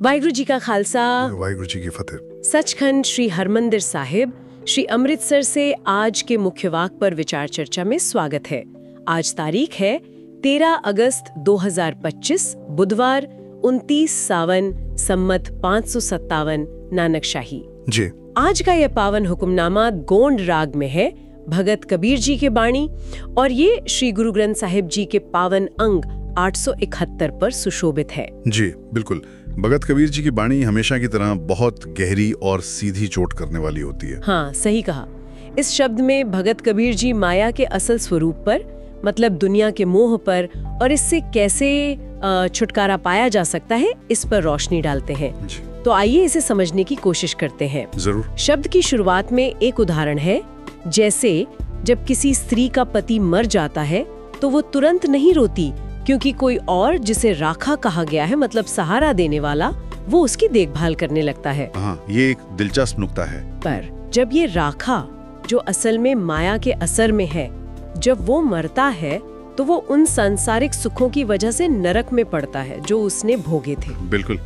वाहिगुरु जी का खालसा, वाहिगुरु जी की फतेह। सचखंड श्री हरमंदिर साहिब श्री अमृतसर से आज के मुख्य वाक पर विचार चर्चा में स्वागत है। आज तारीख है 13 अगस्त 2025 बुधवार 29 सावन सम्मत 557 नानक शाही जी। आज का यह पावन हुक्मनामा गोंड राग में है, भगत कबीर जी के बाणी, और ये श्री गुरु ग्रंथ साहिब जी के पावन अंग 871 पर सुशोभित है। जी बिल्कुल। भगत कबीर जी की बाणी हमेशा की तरह बहुत गहरी और सीधी चोट करने वाली होती है। हाँ, सही कहा। इस शब्द में भगत कबीर जी माया के असल स्वरूप पर, मतलब दुनिया के मोह पर और इससे कैसे छुटकारा पाया जा सकता है, इस पर रोशनी डालते हैं। तो आइए इसे समझने की कोशिश करते हैं। जरूर। शब्द की शुरुआत में एक उदाहरण है, जैसे जब किसी स्त्री का पति मर जाता है तो वो तुरंत नहीं रोती, क्योंकि कोई और जिसे राखा कहा गया है, मतलब सहारा देने वाला, वो उसकी देखभाल करने लगता है। हाँ, ये एक दिलचस्प नुक्ता है। पर जब ये राखा, जो असल में माया के असर में है, जब वो मरता है तो वो उन सांसारिक सुखों की वजह से नरक में पड़ता है जो उसने भोगे थे। बिल्कुल।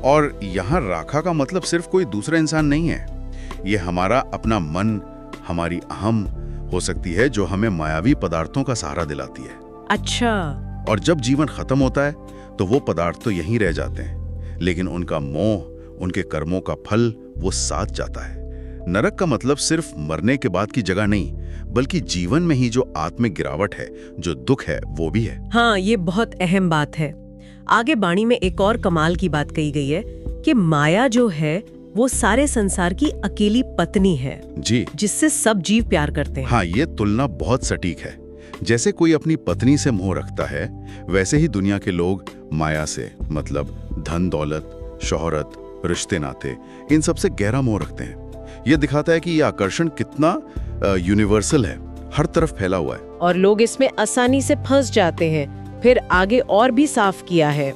और यहाँ राखा का मतलब सिर्फ कोई दूसरा इंसान नहीं है, ये हमारा अपना मन, हमारी अहम हो सकती है, जो हमें मायावी पदार्थों का सहारा दिलाती है। अच्छा। और जब जीवन खत्म होता है तो वो पदार्थ तो यहीं रह जाते हैं, लेकिन उनका मोह, उनके कर्मों का फल वो साथ जाता है। नरक का मतलब सिर्फ मरने के बाद की जगह नहीं, बल्कि जीवन में ही जो आत्मिक गिरावट है, जो दुख है, वो भी है। हाँ, ये बहुत अहम बात है। आगे बाणी में एक और कमाल की बात कही गई है कि माया जो है वो सारे संसार की अकेली पत्नी है जी, जिससे सब जीव प्यार करते हैं। हाँ, ये तुलना बहुत सटीक है। जैसे कोई अपनी पत्नी से मोह रखता है, वैसे ही दुनिया के लोग माया से, मतलब धन दौलत, शोहरत, रिश्ते नाते, इन सब से गहरा मोह रखते हैं। ये दिखाता है कि ये आकर्षण कितना यूनिवर्सल है, हर तरफ फैला हुआ है, और लोग इसमें आसानी से फंस जाते हैं। फिर आगे और भी साफ किया है,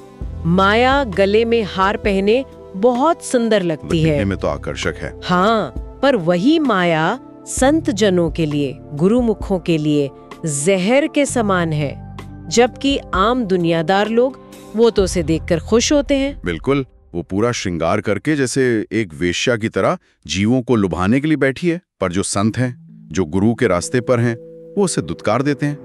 माया गले में हार पहने बहुत सुंदर लगती है, में तो आकर्षक है। हाँ, पर वही माया संत जनों के लिए, गुरुमुखों के लिए जहर के समान है, जबकि आम दुनियादार लोग वो तो उसे देखकर खुश होते हैं। बिल्कुल, वो पूरा श्रृंगार करके जैसे एक वेश्या की तरह जीवों को लुभाने के लिए बैठी है। पर जो संत हैं, जो गुरु के रास्ते पर हैं, वो उसे दुत्कार देते हैं,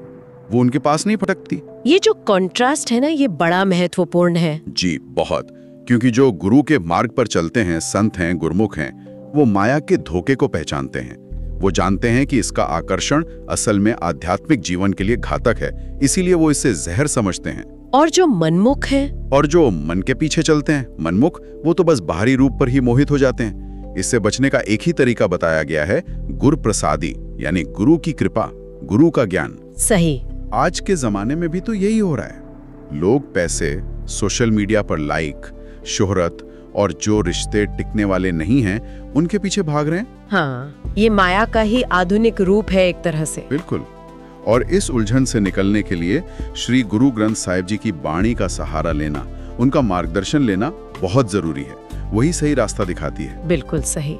वो उनके पास नहीं भटकती। ये जो कॉन्ट्रास्ट है ना, ये बड़ा महत्वपूर्ण है। जी बहुत, क्योंकि जो गुरु के मार्ग पर चलते हैं, संत हैं, गुरमुख हैं, वो माया के धोखे को पहचानते हैं। वो जानते हैं कि इसका आकर्षण असल में आध्यात्मिक जीवन के लिए घातक है, इसीलिए वो इसे जहर समझते हैं। और जो मनमुख हैं, और जो मन के पीछे चलते हैं, मनमुख, वो तो बस बाहरी रूप पर ही मोहित हो जाते हैं। इससे बचने का एक ही तरीका बताया गया है, गुरु प्रसादी, यानी गुरु की कृपा, गुरु का ज्ञान। सही। आज के जमाने में भी तो यही हो रहा है। लोग पैसे, सोशल मीडिया पर लाइक, शोहरत और जो रिश्ते टिकने वाले नहीं हैं, उनके पीछे भाग रहे हैं। हाँ, ये माया का ही आधुनिक रूप है एक तरह से। बिल्कुल। और इस उलझन से निकलने के लिए श्री गुरु ग्रंथ साहिब जी की बाणी का सहारा लेना, उनका मार्गदर्शन लेना बहुत जरूरी है। वही सही रास्ता दिखाती है। बिल्कुल सही।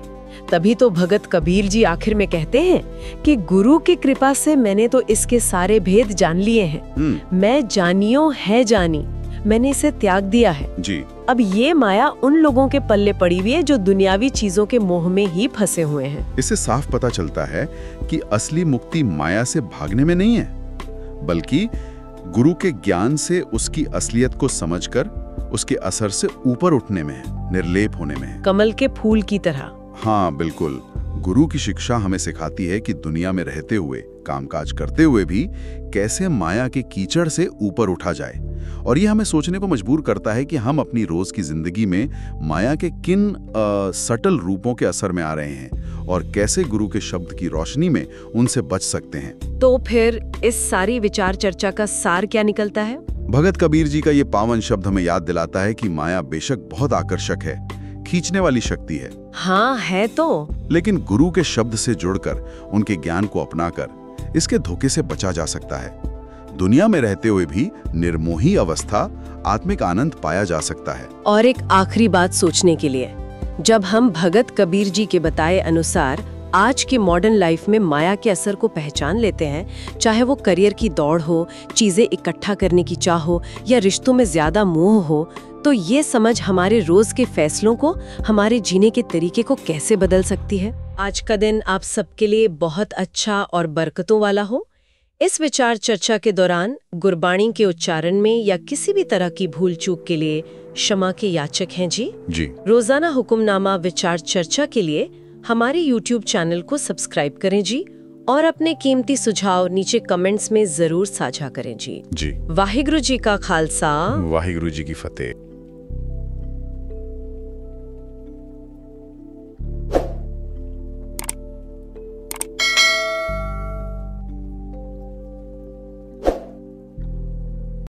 तभी तो भगत कबीर जी आखिर में कहते हैं कि गुरु की कृपा से मैंने तो इसके सारे भेद जान लिए हैं। मैं जानियो है जानी, मैंने इसे त्याग दिया है जी। अब ये माया उन लोगों के पल्ले पड़ी हुई है जो दुनियावी चीजों के मोह में ही फंसे हुए हैं। इससे साफ पता चलता है कि असली मुक्ति माया से भागने में नहीं है, बल्कि गुरु के ज्ञान से उसकी असलियत को समझकर उसके असर से ऊपर उठने में है, निर्लेप होने में है। कमल के फूल की तरह। हाँ बिल्कुल। गुरु की शिक्षा हमें सिखाती है कि दुनिया में रहते हुए, कामकाज करते हुए भी कैसे माया के कीचड़ से ऊपर उठा जाए। और ये हमें सोचने को मजबूर करता है कि हम अपनी रोज की जिंदगी में माया के किन सटल रूपों के असर में आ रहे हैं और कैसे गुरु के शब्द की रोशनी में उनसे बच सकते हैं। तो फिर इस सारी विचार चर्चा का सार क्या निकलता है? भगत कबीर जी का ये पावन शब्द हमें याद दिलाता है कि माया बेशक बहुत आकर्षक है, खींचने वाली शक्ति है। हाँ है तो, लेकिन गुरु के शब्द से जुड़कर, उनके ज्ञान को अपनाकर इसके धोखे से बचा जा सकता है। दुनिया में रहते हुए भी निर्मोही अवस्था, आत्मिक आनंद पाया जा सकता है। और एक आखिरी बात सोचने के लिए, जब हम भगत कबीर जी के बताए अनुसार आज के मॉडर्न लाइफ में माया के असर को पहचान लेते हैं, चाहे वो करियर की दौड़ हो, चीजें इकट्ठा करने की चाह हो या रिश्तों में ज्यादा मोह हो, तो ये समझ हमारे रोज के फैसलों को, हमारे जीने के तरीके को कैसे बदल सकती है। आज का दिन आप सबके लिए बहुत अच्छा और बरकतों वाला हो। इस विचार चर्चा के दौरान गुरबाणी के उच्चारण में या किसी भी तरह की भूल चूक के लिए क्षमा के याचक हैं जी। रोजाना हुक्मनामा विचार चर्चा के लिए हमारे YouTube चैनल को सब्सक्राइब करें जी, और अपने कीमती सुझाव नीचे कमेंट्स में जरूर साझा करें जी। जी। वाहिगुरु जी का खालसा, वाहिगुरु जी की फतेह।